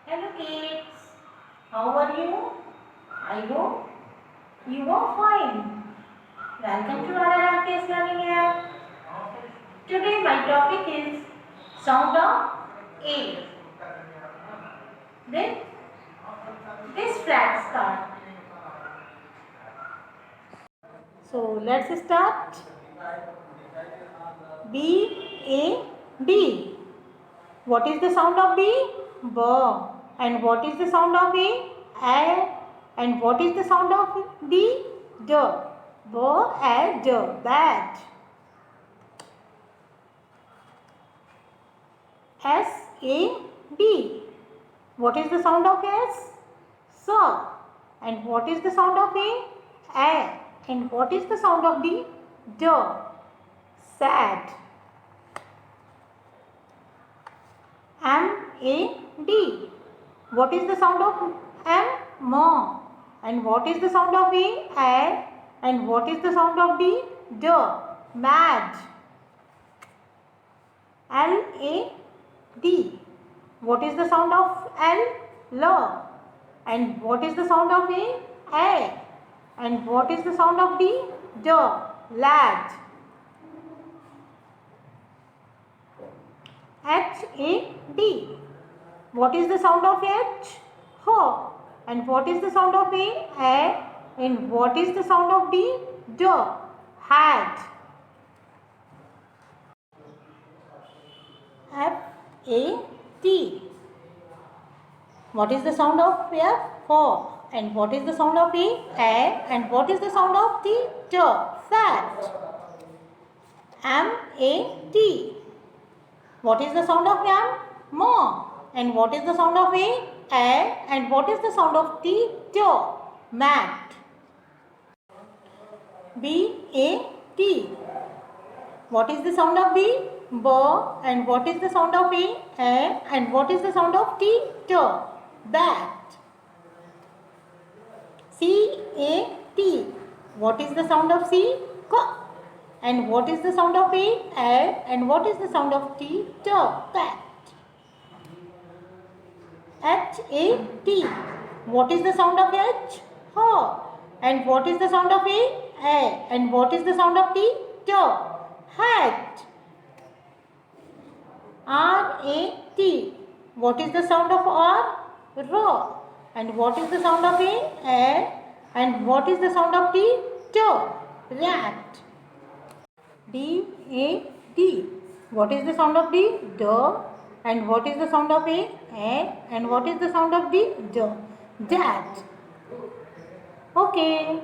Hello kids, how are you? I hope you are fine. Welcome to RRRK's Learning App. Today my topic is sound of A. Then this flat start. So let's start. B A B. What is the sound of B? B. And what is the sound of A? A. And what is the sound of D? D. B A D. Bat. S A D. What is the sound of S? S. And what is the sound of A? A. And what is the sound of D? D. Sad. M A D. What is the sound of M? M. And what is the sound of A? A. And what is the sound of D? D. Mad. L A D. What is the sound of L? L. And what is the sound of A? A. And what is the sound of D? D. Lad. H A D. What is the sound of H? H. And what is the sound of A? A. And what is the sound of D? D. Hat. F A T. What is the sound of F? F. And what is the sound of A? A. And what is the sound of T? T. Fat. M A T. What is the sound of M? M. And what is the sound of A? A. And what is the sound of T? T. Mat. B A T. What is the sound of B? B. And what is the sound of A? A. And what is the sound of T? T. Bat. C A T. What is the sound of C? K. And what is the sound of A? A. And what is the sound of T? T. Cat. H A T. What is the sound of H? H. And what is the sound of A? A. And what is the sound of T? T. Hat. R A T. What is the sound of R? R. And what is the sound of A? A. And what is the sound of T? T. Rat. D A D. What is the sound of D? D. And what is the sound of A? A. And what is the sound of D? D. Dat. Okay.